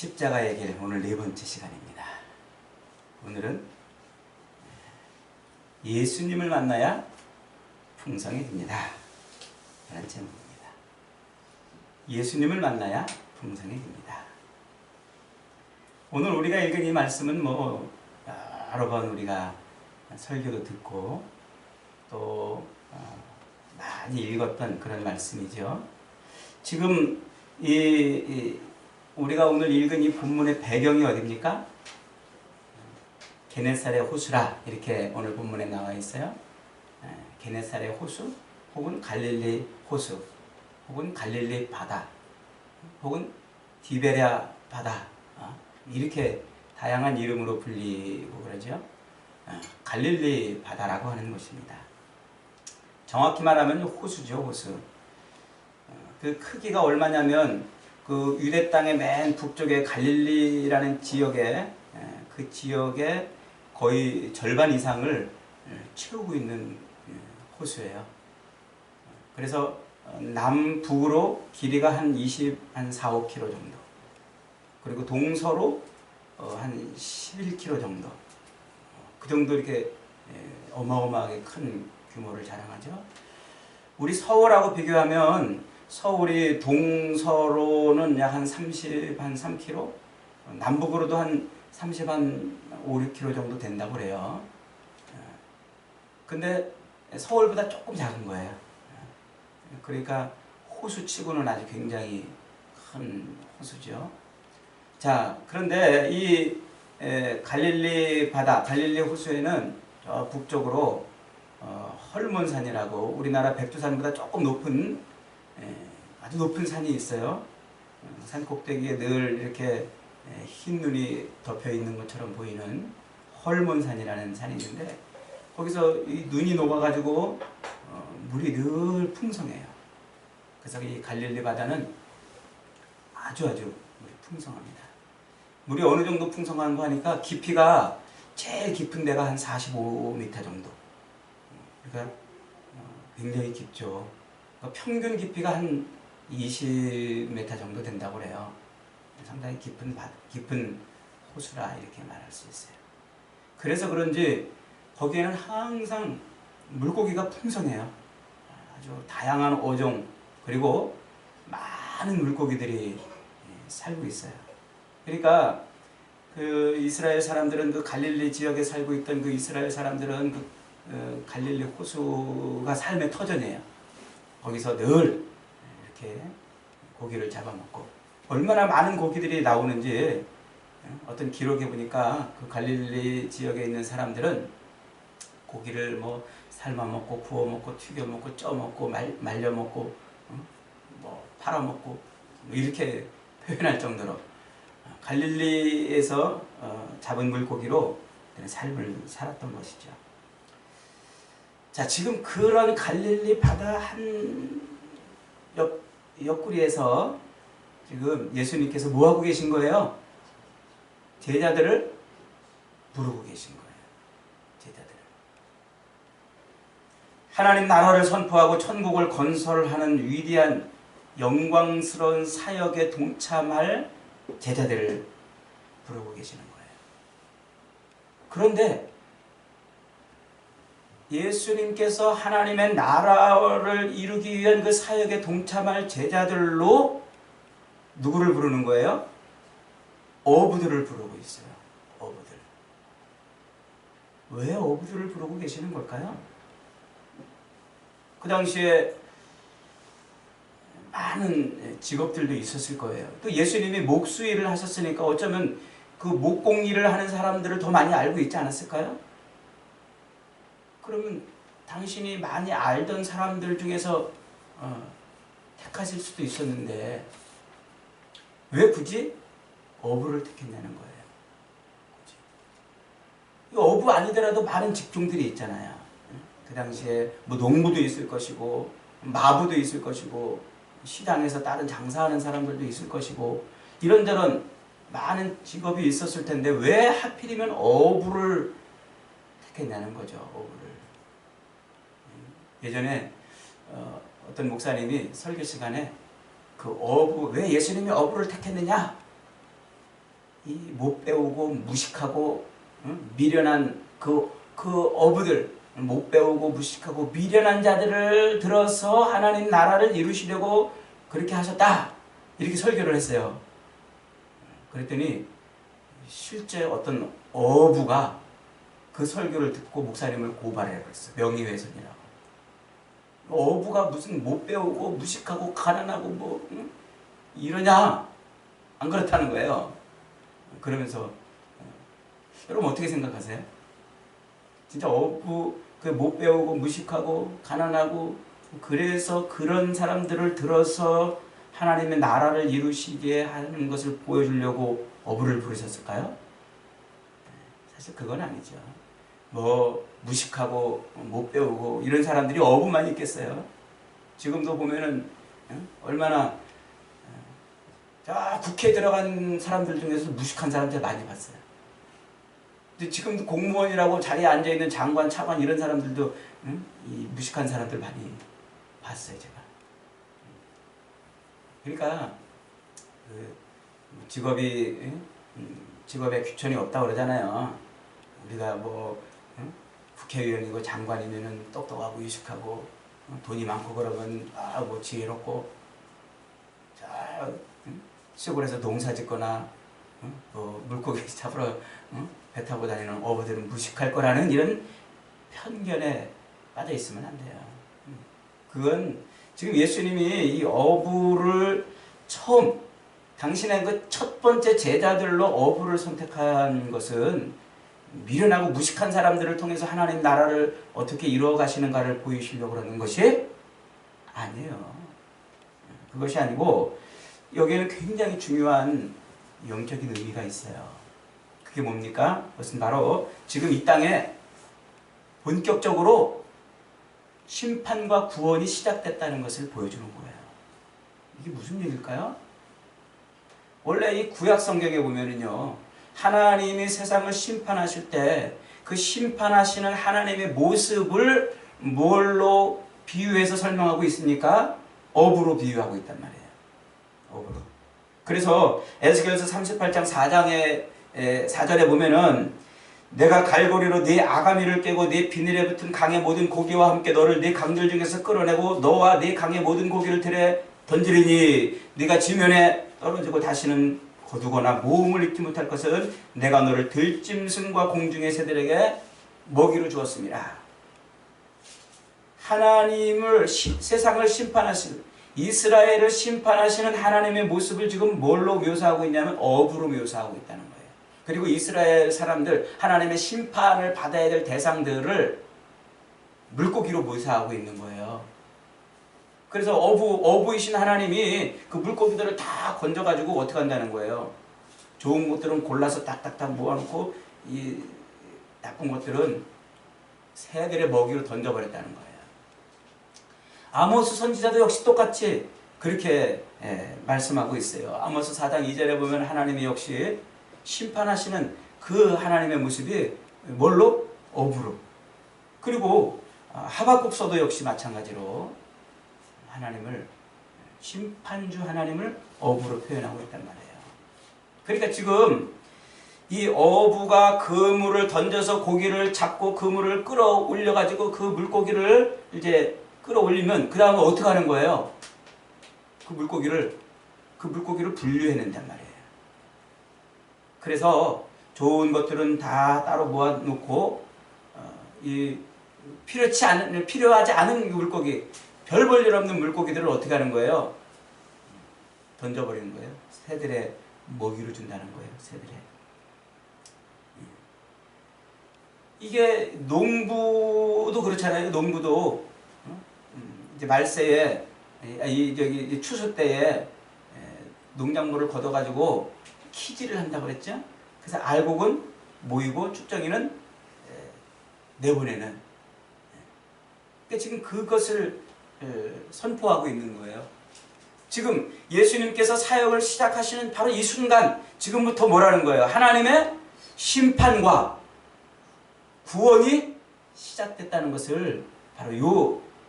십자가의 길 오늘 네 번째 시간입니다. 오늘은 예수님을 만나야 풍성해집니다 라는 제목입니다. 예수님을 만나야 풍성해집니다. 오늘 우리가 읽은 이 말씀은 여러 번 우리가 설교도 듣고 또 많이 읽었던 그런 말씀이죠. 지금 우리가 오늘 읽은 이 본문의 배경이 어디입니까? 게네사렛 호수라 이렇게 오늘 본문에 나와 있어요. 게네사렛 호수 혹은 갈릴리 호수 혹은 갈릴리 바다 혹은 디베랴 바다 이렇게 다양한 이름으로 불리고 그러죠. 갈릴리 바다라고 하는 것입니다. 정확히 말하면 호수죠. 호수. 그 크기가 얼마냐면 그 유대 땅의 맨 북쪽에 갈릴리라는 지역에 그 지역의 거의 절반 이상을 채우고 있는 호수예요. 그래서 남북으로 길이가 한 4, 5km 정도, 그리고 동서로 한 11km 정도, 그 정도 이렇게 어마어마하게 큰 규모를 자랑하죠. 우리 서울하고 비교하면 서울이 동서로는 약 한 3km, 남북으로도 한 5, 6km 정도 된다고 그래요. 근데 서울보다 조금 작은 거예요. 그러니까 호수치고는 아주 굉장히 큰 호수죠. 자, 그런데 이 갈릴리 바다, 갈릴리 호수에는 저 북쪽으로 헐몬산이라고 우리나라 백두산보다 조금 높은 아주 높은 산이 있어요. 산 꼭대기에 늘 이렇게 흰 눈이 덮여 있는 것처럼 보이는 헐몬산이라는 산이 있는데 거기서 이 눈이 녹아가지고 물이 늘 풍성해요. 그래서 이 갈릴리 바다는 아주 물이 풍성합니다. 물이 어느 정도 풍성한 거 하니까 깊이가 제일 깊은 데가 한 45m 정도. 그러니까 굉장히 깊죠. 평균 깊이가 한 20m 정도 된다고 그래요. 상당히 깊은 호수라 이렇게 말할 수 있어요. 그래서 그런지 거기에는 항상 물고기가 풍성해요. 아주 다양한 어종 그리고 많은 물고기들이 살고 있어요. 그러니까 그 이스라엘 사람들은 그 갈릴리 지역에 살고 있던 그 이스라엘 사람들은 그 갈릴리 호수가 삶의 터전이에요. 거기서 늘 이렇게 고기를 잡아먹고 얼마나 많은 고기들이 나오는지 어떤 기록에 보니까 그 갈릴리 지역에 있는 사람들은 고기를 삶아먹고 구워먹고 튀겨먹고 쪄먹고 말려먹고 팔아먹고 이렇게 표현할 정도로 갈릴리에서 잡은 물고기로 삶을 살았던 것이죠. 자, 지금 그런 갈릴리 바다 한 옆구리에서 지금 예수님께서 뭐하고 계신 거예요? 제자들을 부르고 계신 거예요. 제자들을. 하나님 나라를 선포하고 천국을 건설하는 위대한 영광스러운 사역에 동참할 제자들을 부르고 계시는 거예요. 그런데 예수님께서 하나님의 나라를 이루기 위한 그 사역에 동참할 제자들로 누구를 부르는 거예요? 어부들을 부르고 있어요. 어부들. 왜 어부들을 부르고 계시는 걸까요? 그 당시에 많은 직업들도 있었을 거예요. 또 예수님이 목수일을 하셨으니까 어쩌면 그 목공일을 하는 사람들을 더 많이 알고 있지 않았을까요? 그러면 당신이 많이 알던 사람들 중에서 택하실 수도 있었는데 왜 굳이 어부를 택했냐는 거예요. 굳이. 어부 아니더라도 많은 직종들이 있잖아요. 그 당시에 농부도 있을 것이고 마부도 있을 것이고 시장에서 다른 장사하는 사람들도 있을 것이고 이런저런 많은 직업이 있었을 텐데 왜 하필이면 어부를 택했냐는 거죠. 어부를. 예전에 어떤 목사님이 설교 시간에 그 어부, 왜 예수님이 어부를 택했느냐? 이 못 배우고 무식하고 미련한 그 어부들, 못 배우고 무식하고 미련한 자들을 들어서 하나님 나라를 이루시려고 그렇게 하셨다. 이렇게 설교를 했어요. 그랬더니 실제 어떤 어부가 그 설교를 듣고 목사님을 고발해버렸어요. 명예훼손이라고. 어부가 무슨 못 배우고 무식하고 가난하고 뭐 이러냐? 안 그렇다는 거예요. 그러면서 여러분 어떻게 생각하세요? 진짜 어부 그 못 배우고 무식하고 가난하고 그래서 그런 사람들을 들어서 하나님의 나라를 이루시게 하는 것을 보여주려고 어부를 부르셨을까요? 사실 그건 아니죠. 뭐 무식하고 못 배우고 이런 사람들이 어부만 있겠어요? 지금도 보면은 얼마나 자 국회에 들어간 사람들 중에서 무식한 사람들 많이 봤어요. 근데 지금도 공무원이라고 자리에 앉아있는 장관, 차관 이런 사람들도 이 무식한 사람들 많이 봤어요, 제가. 그러니까 그 직업에 귀천이 없다고 그러잖아요. 우리가 뭐 국회의원이고 장관이면은 똑똑하고 유식하고 돈이 많고 그러면 뭐 지혜롭고 자 시골에서 농사 짓거나 뭐 물고기 잡으러 배 타고 다니는 어부들은 무식할 거라는 이런 편견에 빠져 있으면 안 돼요. 그건 지금 예수님이 이 어부를 처음 당신의 그 첫 번째 제자들로 어부를 선택한 것은 미련하고 무식한 사람들을 통해서 하나님 나라를 어떻게 이루어 가시는가를 보이시려고 하는 것이 아니에요. 그것이 아니고 여기에는 굉장히 중요한 영적인 의미가 있어요. 그게 뭡니까? 그것은 바로 지금 이 땅에 본격적으로 심판과 구원이 시작됐다는 것을 보여주는 거예요. 이게 무슨 얘기일까요? 원래 이 구약 성경에 보면은요, 하나님이 세상을 심판하실 때 그 심판하시는 하나님의 모습을 뭘로 비유해서 설명하고 있습니까? 어부로 비유하고 있단 말이에요. 어부로. 그래서 에스겔서 38장 4절에 보면은 내가 갈고리로 네 아가미를 깨고 네 비늘에 붙은 강의 모든 고기와 함께 너를 네 강들 중에서 끌어내고 너와 네 강의 모든 고기를 들에 던지리니 네가 지면에 떨어지고 다시는 거두거나 모험을 잊지 못할 것은 내가 너를 들짐승과 공중의 새들에게 먹이로 주었습니다. 하나님을 세상을 심판하시는 이스라엘을 심판하시는 하나님의 모습을 지금 뭘로 묘사하고 있냐면 어부로 묘사하고 있다는 거예요. 그리고 이스라엘 사람들 하나님의 심판을 받아야 될 대상들을 물고기로 묘사하고 있는 거예요. 그래서 어부이신 하나님이 그 물고기들을 다 건져가지고 어떻게 한다는 거예요. 좋은 것들은 골라서 딱딱딱 모아놓고 이 나쁜 것들은 새들의 먹이로 던져버렸다는 거예요. 아모스 선지자도 역시 똑같이 그렇게 말씀하고 있어요. 아모스 4장 2절에 보면 하나님이 역시 심판하시는 그 하나님의 모습이 뭘로? 어부로. 그리고 하박국서도 역시 마찬가지로 하나님을 심판주 하나님을 어부로 표현하고 있단 말이에요. 그러니까 지금 이 어부가 그물을 던져서 고기를 잡고 그물을 끌어올려 가지고 그 물고기를 이제 끌어올리면 그 다음에 어떻게 하는 거예요? 그 물고기를 분류해낸단 말이에요. 그래서 좋은 것들은 다 따로 모아놓고 이 필요하지 않은 물고기, 별 볼 일 없는 물고기들을 어떻게 하는 거예요? 던져버리는 거예요. 새들의 먹이로 준다는 거예요. 새들의. 이게 농부도 그렇잖아요. 농부도 이제 말세에 저기 추수 때에 농작물을 걷어가지고 키질을 한다고 그랬죠. 그래서 알곡은 모이고 축정이는 내보내는. 그러니까 지금 그것을 선포하고 있는 거예요. 지금 예수님께서 사역을 시작하시는 바로 이 순간 지금부터 뭐라는 거예요? 하나님의 심판과 구원이 시작됐다는 것을 바로 이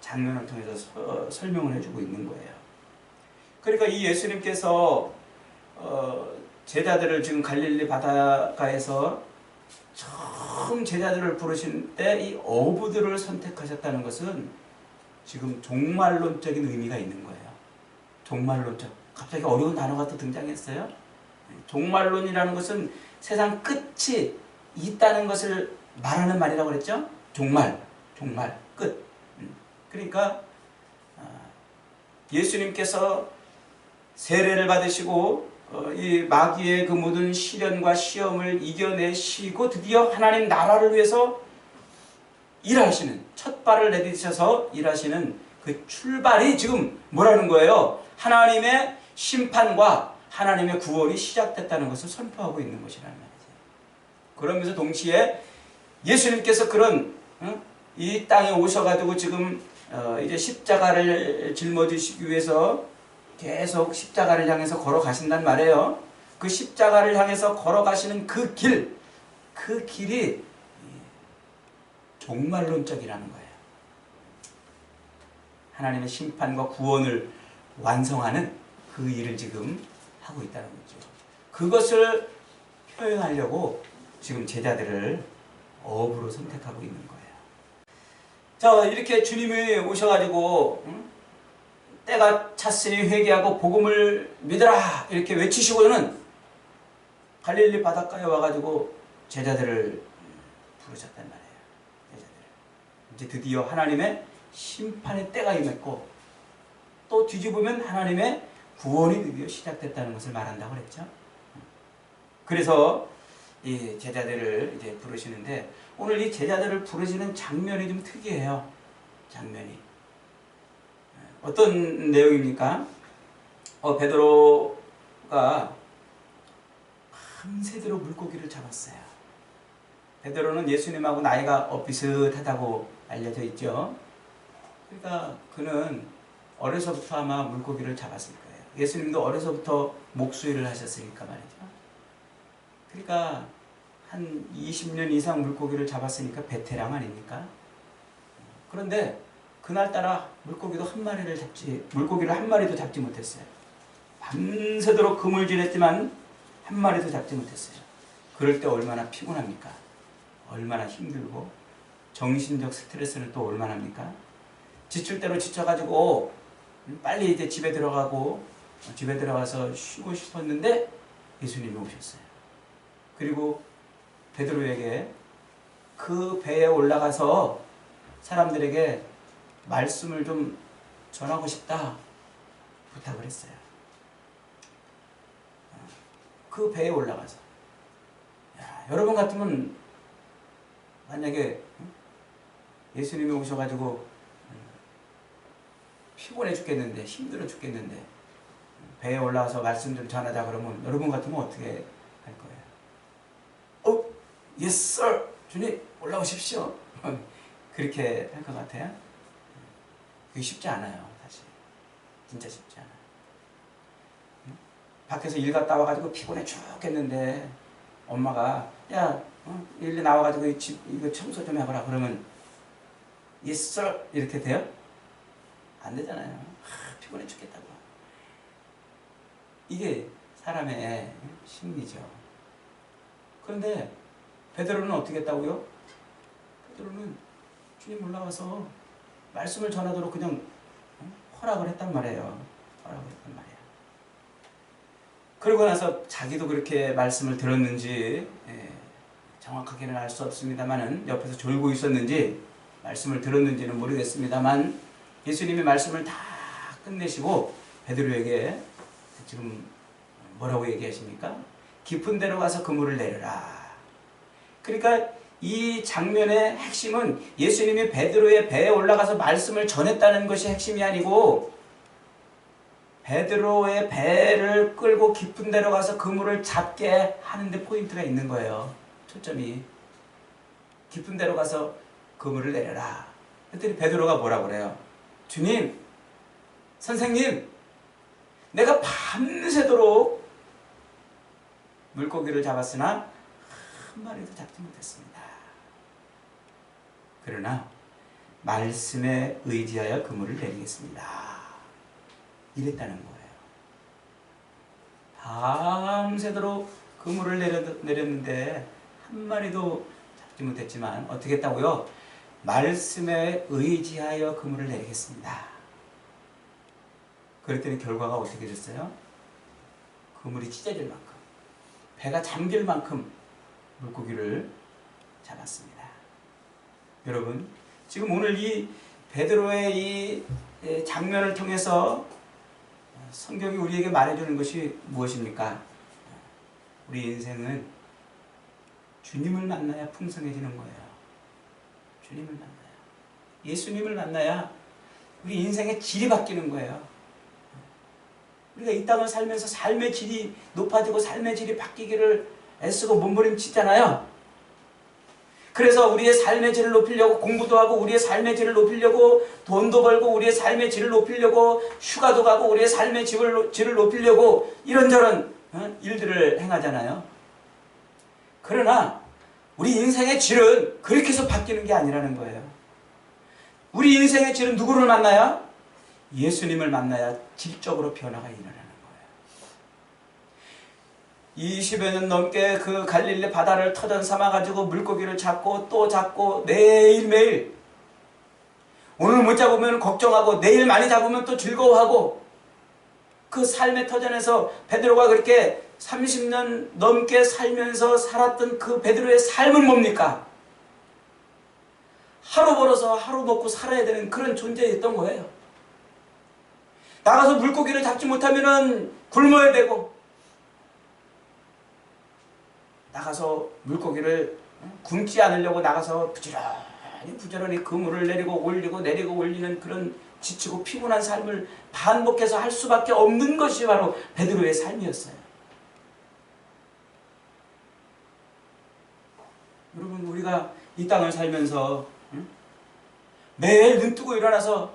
장면을 통해서 설명을 해주고 있는 거예요. 그러니까 이 예수님께서 제자들을 지금 갈릴리 바닷가에서 처음 제자들을 부르신 때 이 어부들을 선택하셨다는 것은 지금 종말론적인 의미가 있는 거예요. 종말론적. 갑자기 어려운 단어가 또 등장했어요. 종말론이라는 것은 세상 끝이 있다는 것을 말하는 말이라고 그랬죠. 종말, 끝. 그러니까 예수님께서 세례를 받으시고 이 마귀의 그 모든 시련과 시험을 이겨내시고 드디어 하나님 나라를 위해서 일하시는, 첫 발을 내딛으셔서 일하시는 그 출발이 지금 뭐라는 거예요? 하나님의 심판과 하나님의 구원이 시작됐다는 것을 선포하고 있는 것이라는 말이죠. 그러면서 동시에 예수님께서 그런 이 땅에 오셔가지고 지금 이제 십자가를 짊어지시기 위해서 계속 십자가를 향해서 걸어가신단 말이에요. 그 십자가를 향해서 걸어가시는 그 길이 종말론적이라는 거예요. 하나님의 심판과 구원을 완성하는 그 일을 지금 하고 있다는 거죠. 그것을 표현하려고 지금 제자들을 어부로 선택하고 있는 거예요. 자, 이렇게 주님이 오셔가지고 때가 찼으니 회개하고 복음을 믿으라 이렇게 외치시고는 갈릴리 바닷가에 와가지고 제자들을 부르셨단 말이에요. 제자들. 이제 드디어 하나님의 심판의 때가 임했고 또 뒤집으면 하나님의 구원이 드디어 시작됐다는 것을 말한다고 그랬죠. 그래서 이 제자들을 이제 부르시는데 오늘 이 제자들을 부르시는 장면이 좀 특이해요. 장면이. 어떤 내용입니까? 베드로가 밤새도록 물고기를 잡았어요. 베드로는 예수님하고 나이가 비슷하다고 알려져 있죠. 그러니까 그는 어려서부터 아마 물고기를 잡았을 거예요. 예수님도 어려서부터 목수일을 하셨으니까 말이죠. 그러니까 한 20년 이상 물고기를 잡았으니까 베테랑 아닙니까? 그런데 그날따라 물고기를 한 마리도 잡지 못했어요. 밤새도록 그물질했지만 한 마리도 잡지 못했어요. 그럴 때 얼마나 피곤합니까? 얼마나 힘들고 정신적 스트레스는 또 얼마나 합니까? 지칠 대로 지쳐가지고 빨리 이제 집에 들어가서 쉬고 싶었는데 예수님이 오셨어요. 그리고 베드로에게 그 배에 올라가서 사람들에게 말씀을 좀 전하고 싶다 부탁을 했어요. 그 배에 올라가서. 여러분 같으면 만약에 예수님이 오셔가지고 피곤해 죽겠는데 힘들어 죽겠는데 배에 올라와서 말씀 좀 전하자 그러면 여러분 같으면 어떻게 할 거예요? Yes sir! 주님 올라오십시오. 그렇게 할 것 같아요? 그게 쉽지 않아요. 사실 진짜 쉽지 않아요. 밖에서 일 갔다 와가지고 피곤해 죽겠는데 엄마가 야 일리 나와가지고 이거 청소 좀 해보라 그러면 Yes sir! 이렇게 돼요? 안 되잖아요. 피곤해 죽겠다고. 이게 사람의 심리죠. 그런데 베드로는 어떻게 했다고요? 베드로는 주님 올라와서 말씀을 전하도록 그냥 허락을 했단 말이에요. 허락을 했단 말이에요. 그러고 나서 자기도 그렇게 말씀을 들었는지 정확하게는 알 수 없습니다만은 옆에서 졸고 있었는지 말씀을 들었는지는 모르겠습니다만 예수님이 말씀을 다 끝내시고 베드로에게 지금 뭐라고 얘기하십니까? 깊은 데로 가서 그물을 내려라. 그러니까 이 장면의 핵심은 예수님이 베드로의 배에 올라가서 말씀을 전했다는 것이 핵심이 아니고 베드로의 배를 끌고 깊은 데로 가서 그물을 잡게 하는데 포인트가 있는 거예요. 초점이. 깊은 데로 가서 그물을 내려라. 그랬더니 베드로가 뭐라고 그래요? 주님, 선생님, 내가 밤새도록 물고기를 잡았으나 한 마리도 잡지 못했습니다. 그러나 말씀에 의지하여 그물을 내리겠습니다. 이랬다는 거예요. 밤새도록 그물을 내렸는데 한 마리도 잡지 못했지만 어떻게 했다고요? 말씀에 의지하여 그물을 내리겠습니다. 그랬더니 결과가 어떻게 됐어요? 그물이 찢어질 만큼, 배가 잠길 만큼 물고기를 잡았습니다. 여러분, 지금 오늘 이 베드로의 이 장면을 통해서 성경이 우리에게 말해주는 것이 무엇입니까? 우리 인생은 주님을 만나야 풍성해지는 거예요. 주님을 만나야. 예수님을 만나야 우리 인생의 질이 바뀌는 거예요. 우리가 이 땅을 살면서 삶의 질이 높아지고 삶의 질이 바뀌기를 애쓰고 몸부림치잖아요. 그래서 우리의 삶의 질을 높이려고 공부도 하고 우리의 삶의 질을 높이려고 돈도 벌고 우리의 삶의 질을 높이려고 휴가도 가고 우리의 삶의 질을 높이려고 이런저런 일들을 행하잖아요. 그러나 우리 인생의 질은 그렇게 해서 바뀌는 게 아니라는 거예요. 우리 인생의 질은 누구를 만나야? 예수님을 만나야 질적으로 변화가 일어나는 거예요. 20여 년 넘게 그 갈릴리 바다를 터전 삼아가지고 물고기를 잡고 또 잡고 매일매일 오늘 못 잡으면 걱정하고 내일 많이 잡으면 또 즐거워하고 그 삶의 터전에서 베드로가 그렇게 30년 넘게 살면서 살았던 그 베드로의 삶은 뭡니까? 하루 벌어서 하루 먹고 살아야 되는 그런 존재였던 거예요. 나가서 물고기를 잡지 못하면 굶어야 되고 나가서 물고기를 굶지 않으려고 나가서 부지런히 그물을 내리고 올리는 그런 지치고 피곤한 삶을 반복해서 할 수밖에 없는 것이 바로 베드로의 삶이었어요. 여러분, 우리가 이 땅을 살면서 매일 눈 뜨고 일어나서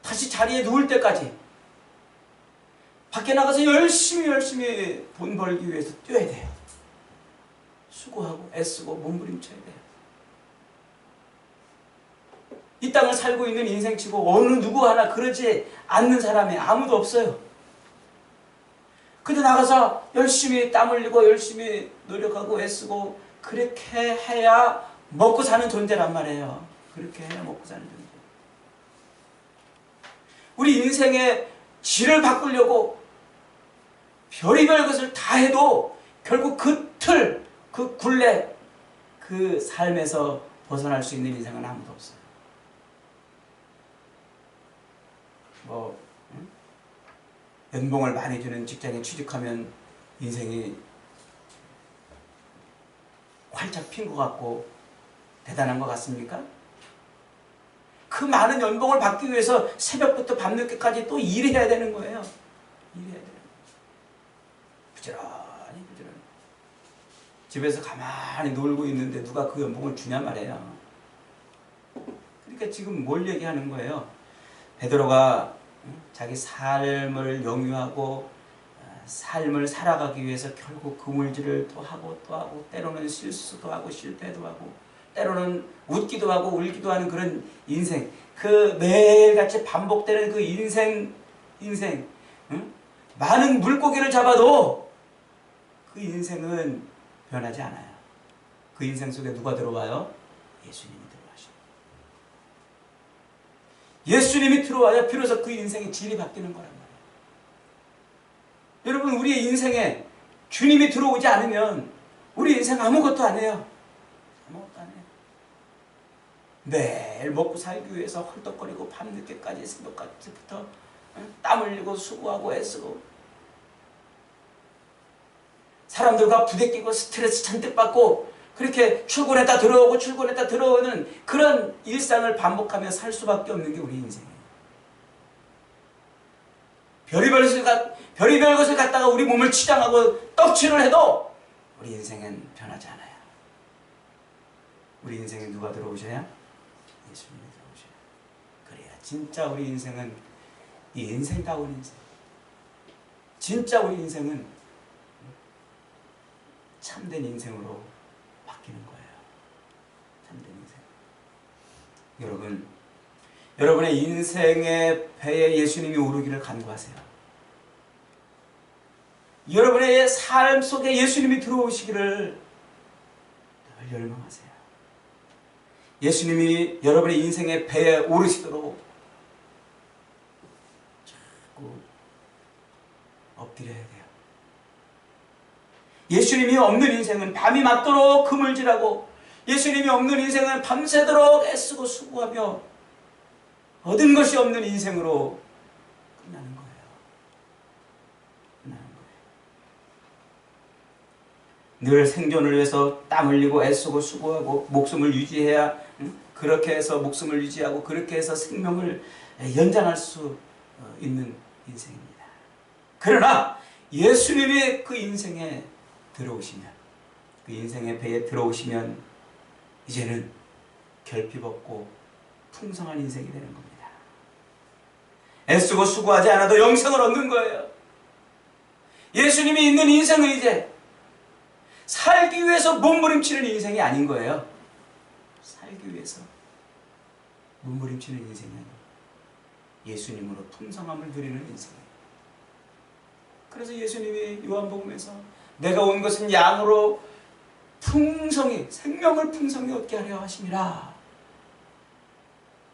다시 자리에 누울 때까지 밖에 나가서 열심히 돈 벌기 위해서 뛰어야 돼요. 수고하고 애쓰고 몸부림쳐야 돼요. 이 땅을 살고 있는 인생치고 어느 누구 하나 그러지 않는 사람이 아무도 없어요. 근데 나가서 열심히 땀 흘리고 열심히 노력하고 애쓰고 그렇게 해야 먹고 사는 존재란 말이에요. 그렇게 해야 먹고 사는 존재. 우리 인생의 질을 바꾸려고 별의별 것을 다 해도 결국 그 틀, 그 굴레, 그 삶에서 벗어날 수 있는 인생은 아무도 없어요. 연봉을 많이 주는 직장에 취직하면 인생이 활짝 핀 것 같고 대단한 것 같습니까? 그 많은 연봉을 받기 위해서 새벽부터 밤늦게까지 또 일해야 되는 거예요. 일해야 돼요. 부지런히. 집에서 가만히 놀고 있는데 누가 그 연봉을 주냐 말이에요. 그러니까 지금 뭘 얘기하는 거예요? 베드로가 자기 삶을 영유하고 삶을 살아가기 위해서 결국 그물질을 또 하고 때로는 실수도 하고 실패도 하고 때로는 웃기도 하고 울기도 하는 그런 인생, 그 매일같이 반복되는 그 인생, 많은 물고기를 잡아도 그 인생은 변하지 않아요. 그 인생 속에 누가 들어와요? 예수님이 들어와셔요. 예수님이 들어와야 비로소 그 인생의 질이 바뀌는 거란 말이에요. 여러분, 우리의 인생에 주님이 들어오지 않으면 우리 인생 아무것도 안 해요. 아무것도 안 해요. 매일 먹고 살기 위해서 헐떡거리고 밤늦게까지 새벽까지부터 땀 흘리고 수고하고 애쓰고 사람들과 부대끼고 스트레스 잔뜩 받고 그렇게 출근했다 들어오는 그런 일상을 반복하며 살 수밖에 없는 게 우리 인생이에요. 별의별 것을 갖다가 우리 몸을 치장하고 떡칠을 해도 우리 인생은 변하지 않아요. 우리 인생에 누가 들어오셔야? 예수님이 들어오셔야. 그래야 진짜 우리 인생은 이 인생다운 인생. 진짜 우리 인생은 참된 인생으로 바뀌는 거예요. 참된 인생. 여러분의 인생의 배에 예수님이 오르기를 간구하세요. 여러분의 삶 속에 예수님이 들어오시기를 늘 열망하세요. 예수님이 여러분의 인생의 배에 오르시도록 자꾸 엎드려야 돼요. 예수님이 없는 인생은 밤이 맞도록 그물질하고, 예수님이 없는 인생은 밤새도록 애쓰고 수고하며 얻은 것이 없는 인생으로 끝나는 거예요. 끝나는 거예요. 늘 생존을 위해서 땀 흘리고 애쓰고 수고하고 목숨을 유지해야, 그렇게 해서 목숨을 유지하고 그렇게 해서 생명을 연장할 수 있는 인생입니다. 그러나 예수님이 그 인생에 들어오시면, 그 인생의 배에 들어오시면 이제는 결핍 없고 풍성한 인생이 되는 겁니다. 애쓰고 수고하지 않아도 영생을 얻는 거예요. 예수님이 있는 인생은 이제 살기 위해서 몸부림치는 인생이 아닌 거예요. 살기 위해서 몸부림치는 인생이 아니에요. 예수님으로 풍성함을 누리는 인생이에요. 그래서 예수님이 요한복음에서 내가 온 것은 양으로 풍성히, 생명을 풍성히 얻게 하려 하심이라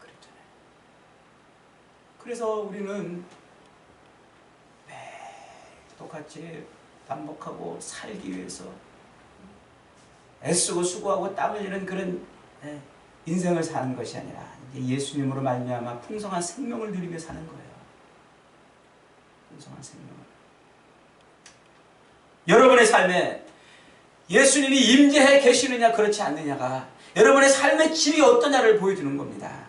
그랬잖아요. 그래서 우리는 매일 똑같이 반복하고 살기 위해서 애쓰고 수고하고 땀 흘리는 그런 인생을 사는 것이 아니라 예수님으로 말미암아 풍성한 생명을 누리며 사는 거예요. 풍성한 생명을. 여러분의 삶에 예수님이 임재해 계시느냐 그렇지 않느냐가 여러분의 삶의 질이 어떠냐를 보여주는 겁니다.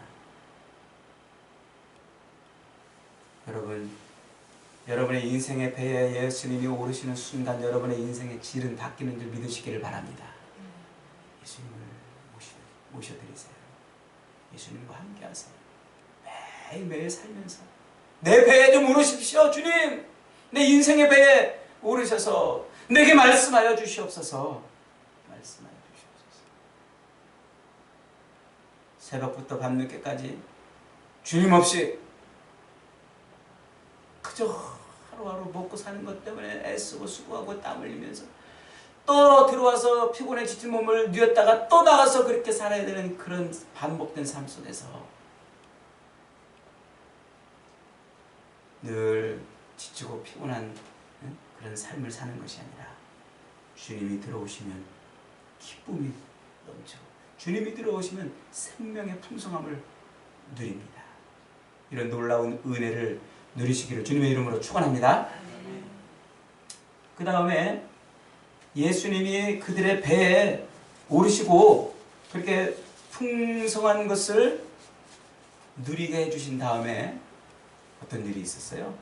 여러분의 인생의 배에 예수님이 오르시는 순간 여러분의 인생의 질은 바뀌는 줄 믿으시기를 바랍니다. 예수님을 모셔드리세요. 예수님과 함께 하세요. 매일매일 살면서 내 배에 좀 오르십시오. 주님, 내 인생의 배에 오르셔서 내게 말씀하여 주시옵소서. 말씀하여 주시옵소서. 새벽부터 밤늦게까지 주님 없이 그저 하루하루 먹고 사는 것 때문에 애쓰고 수고하고 땀 흘리면서 또 들어와서 피곤해 지친 몸을 뉘었다가 또 나가서 그렇게 살아야 되는 그런 반복된 삶 속에서 늘 지치고 피곤한 그런 삶을 사는 것이 아니라 주님이 들어오시면 기쁨이 넘쳐, 주님이 들어오시면 생명의 풍성함을 누립니다. 이런 놀라운 은혜를 누리시기를 주님의 이름으로 축원합니다. 그 다음에 예수님이 그들의 배에 오르시고 그렇게 풍성한 것을 누리게 해주신 다음에 어떤 일이 있었어요?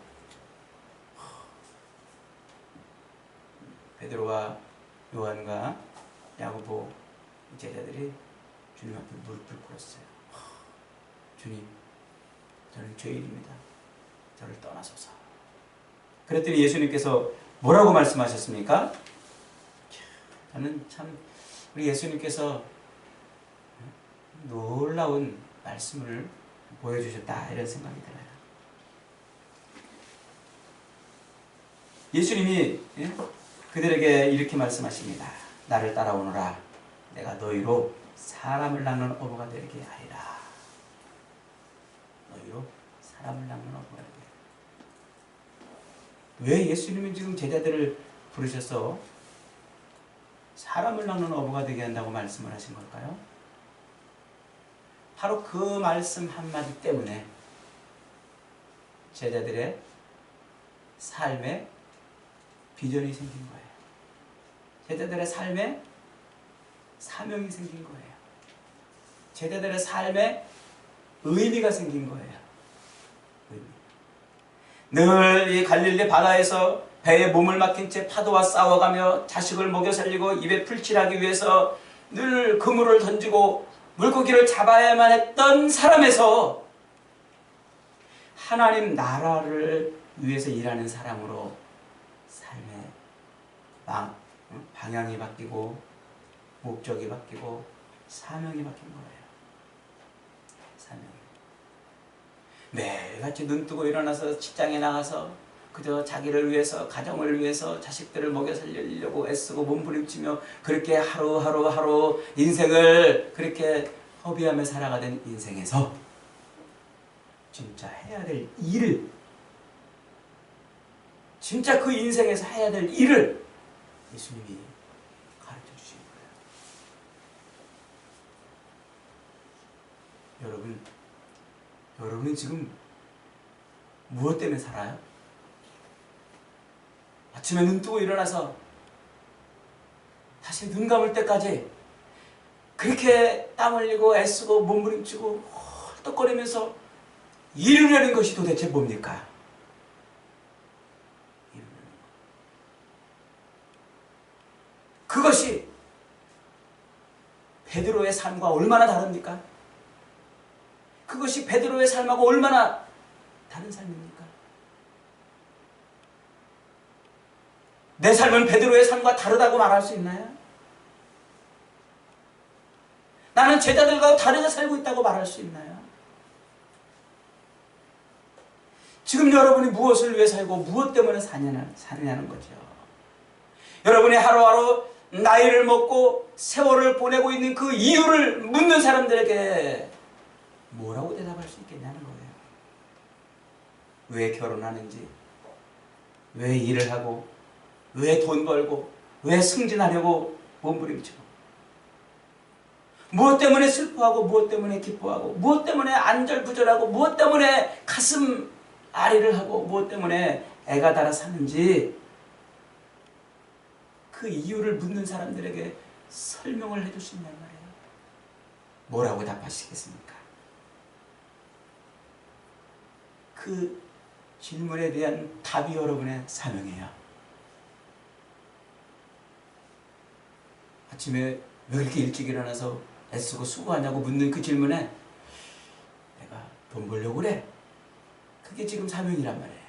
베드로와 요한과 야고보 제자들이 주님 앞에 무릎을 꿇었어요. 주님, 저는 죄인입니다. 저를 떠나소서. 그랬더니 예수님께서 뭐라고 말씀하셨습니까? 저는 참 우리 예수님께서 놀라운 말씀을 보여주셨다 이런 생각이 들어요. 예수님이 그들에게 이렇게 말씀하십니다. 나를 따라오너라. 내가 너희로 사람을 낚는 어부가 되게 하리라. 너희로 사람을 낚는 어부가 되게. 왜 예수님은 지금 제자들을 부르셔서 사람을 낚는 어부가 되게 한다고 말씀을 하신 걸까요? 바로 그 말씀 한마디 때문에 제자들의 삶에 비전이 생긴 거예요. 제자들의 삶에 사명이 생긴 거예요. 제자들의 삶에 의미가 생긴 거예요. 늘 이 갈릴리 바다에서 배에 몸을 맡긴 채 파도와 싸워가며 자식을 먹여 살리고 입에 풀칠하기 위해서 늘 그물을 던지고 물고기를 잡아야만 했던 사람에서 하나님 나라를 위해서 일하는 사람으로 삶의 방향이 바뀌고 목적이 바뀌고 사명이 바뀐 거예요. 사명이. 매일같이 눈 뜨고 일어나서 직장에 나가서 그저 자기를 위해서, 가정을 위해서, 자식들을 먹여 살리려고 애쓰고 몸부림치며 그렇게 하루 인생을 그렇게 허비하며 살아가던 인생에서 진짜 해야 될 일을, 진짜 그 인생에서 해야 될 일을 예수님이 가르쳐 주신 거예요. 여러분은 지금 무엇 때문에 살아요? 아침에 눈 뜨고 일어나서 다시 눈 감을 때까지 그렇게 땀 흘리고 애쓰고 몸부림치고 헐떡거리면서 이루려는 것이 도대체 뭡니까? 그것이 베드로의 삶과 얼마나 다릅니까? 그것이 베드로의 삶하고 얼마나 다른 삶입니까? 내 삶은 베드로의 삶과 다르다고 말할 수 있나요? 나는 제자들과 다르게 살고 있다고 말할 수 있나요? 지금 여러분이 무엇을 위해 살고 무엇 때문에 사느냐는 거죠. 여러분이 하루하루 나이를 먹고 세월을 보내고 있는 그 이유를 묻는 사람들에게 뭐라고 대답할 수 있겠냐는 거예요. 왜 결혼하는지, 왜 일을 하고, 왜 돈 벌고, 왜 승진하려고 몸부림치고, 무엇 때문에 슬퍼하고, 무엇 때문에 기뻐하고, 무엇 때문에 안절부절하고, 무엇 때문에 가슴 아리를 하고, 무엇 때문에 애가 달아 사는지 그 이유를 묻는 사람들에게 설명을 해줄 수 있냔 말이에요. 뭐라고 답하시겠습니까? 그 질문에 대한 답이 여러분의 사명이에요. 아침에 왜 이렇게 일찍 일어나서 애쓰고 수고하냐고 묻는 그 질문에 내가 돈 벌려고 그래. 그게 지금 사명이란 말이에요.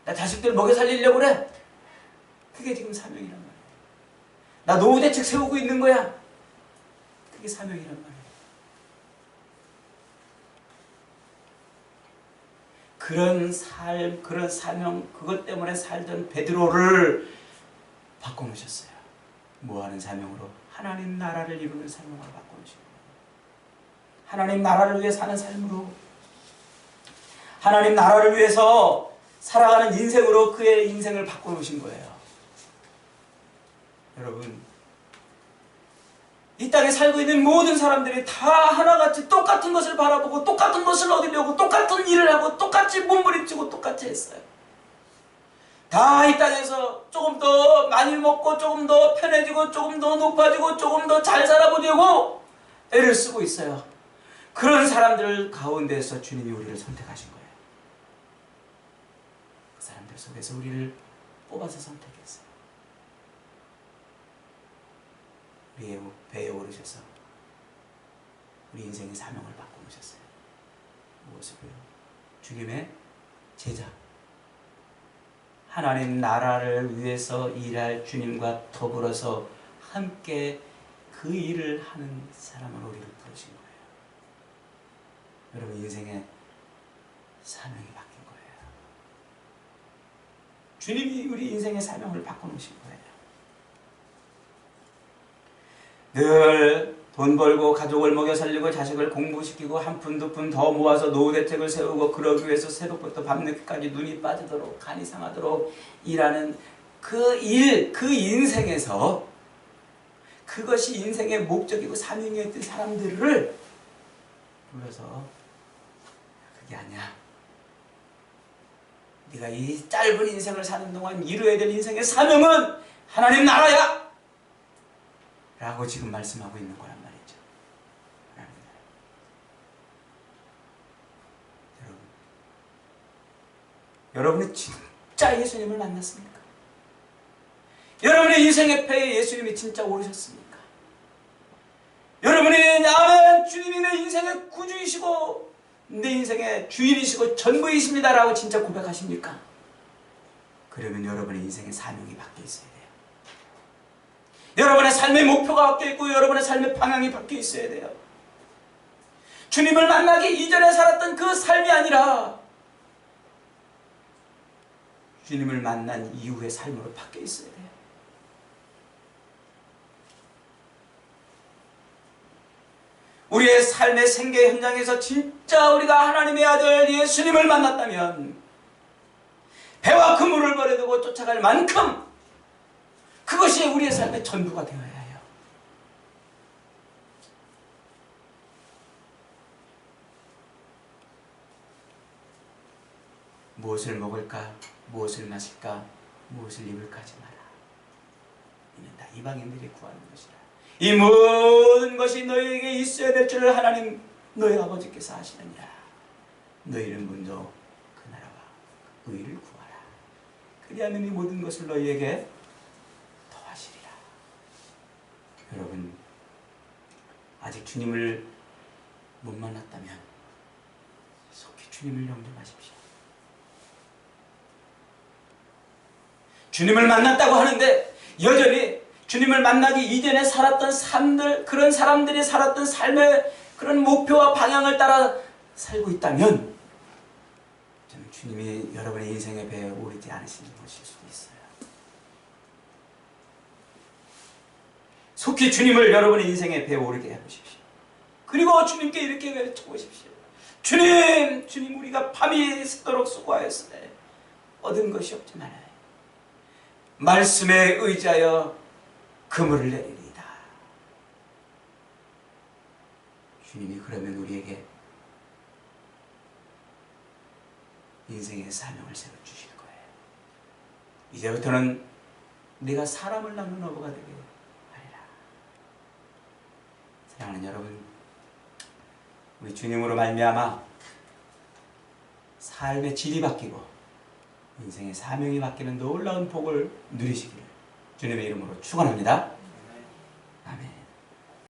나 자식들 먹여 살리려고 그래. 그게 지금 사명이란 말이에요. 나 노후 대책 세우고 있는 거야. 그게 사명이란 말이에요. 그런 삶, 그런 사명, 그것 때문에 살던 베드로를 바꿔놓으셨어요. 뭐하는 사명으로? 하나님 나라를 이루는 사명으로 바꿔놓으신 거예요. 하나님 나라를 위해 사는 삶으로, 하나님 나라를 위해서 살아가는 인생으로 그의 인생을 바꿔놓으신 거예요. 여러분, 이 땅에 살고 있는 모든 사람들이 다 하나같이 똑같은 것을 바라보고 똑같은 것을 얻으려고 똑같은 일을 하고 똑같이 몸부림치고 똑같이 했어요. 다 이 땅에서 조금 더 많이 먹고 조금 더 편해지고 조금 더 높아지고 조금 더 잘 살아보려고 애를 쓰고 있어요. 그런 사람들 가운데서 주님이 우리를 선택하신 거예요. 그 사람들 속에서 우리를 뽑아서 선택했어요. 우리의 배에 오르셔서 우리 인생의 사명을 바꿔놓으셨어요. 무엇을요? 주님의 제자, 하나님 나라를 위해서 일할 주님과 더불어서 함께 그 일을 하는 사람으로 우리를 부르신 거예요. 여러분, 인생의 사명이 바뀐 거예요. 주님이 우리 인생의 사명을 바꿔놓으신 거예요. 늘 돈 벌고 가족을 먹여 살리고 자식을 공부시키고 한 푼 두 푼 더 모아서 노후 대책을 세우고 그러기 위해서 새벽부터 밤늦게까지 눈이 빠지도록 간이 상하도록 일하는 그 일, 그 인생에서 그것이 인생의 목적이고 사명이었던 사람들을 불러서 그게 아니야. 네가 이 짧은 인생을 사는 동안 이루어야 될 인생의 사명은 하나님 나라야! 라고 지금 말씀하고 있는 거란 말이죠. 여러분이 진짜 예수님을 만났습니까? 여러분의 인생의 패에 예수님이 진짜 오르셨습니까? 여러분이 나는 주님이 내 인생의 구주이시고 내 인생의 주인이시고 전부이십니다 라고 진짜 고백하십니까? 그러면 여러분의 인생의 사명이 바뀌어 있어야 돼요. 여러분의 삶의 목표가 바뀌어 있고 여러분의 삶의 방향이 바뀌어 있어야 돼요. 주님을 만나기 이전에 살았던 그 삶이 아니라 주님을 만난 이후의 삶으로 바뀌어 있어야 돼요. 우리의 삶의 생계 현장에서 진짜 우리가 하나님의 아들 예수님을 만났다면 배와 그물을 버려두고 쫓아갈 만큼 그것이 우리의 삶의 전부가 되어야 해요. 무엇을 먹을까? 무엇을 마실까? 무엇을 입을까 하지 마라. 이는 다 이방인들이 구하는 것이라. 이 모든 것이 너희에게 있어야 될 줄을 하나님 너희 아버지께서 아시느니라. 너희는 먼저 그 나라와 그 의를 구하라. 그리하면 이 모든 것을 너희에게 더하시리라. 여러분, 아직 주님을 못 만났다면 속히 주님을 영접하십시오. 주님을 만났다고 하는데 여전히 주님을 만나기 이전에 살았던 삶들, 그런 사람들이 살았던 삶의 그런 목표와 방향을 따라 살고 있다면 저는 주님이 여러분의 인생의 배에 오르지 않으시는 것일 수도 있어요. 속히 주님을 여러분의 인생의 배에 오르게 해보십시오. 그리고 주님께 이렇게 외쳐보십시오. 주님, 주님, 우리가 밤이 새도록 수고하였으되 얻은 것이 없지만 말씀에 의지하여 그물을 내리리이다. 주님이 그러면 우리에게 인생의 사명을 세워 주실 거예요. 이제부터는 네가 사람을 낳는 어부가 되게 하리라. 사랑하는 여러분, 우리 주님으로 말미암아 삶의 질이 바뀌고 인생의 사명이 바뀌는 놀라운 복을 누리시기를 주님의 이름으로 축원합니다.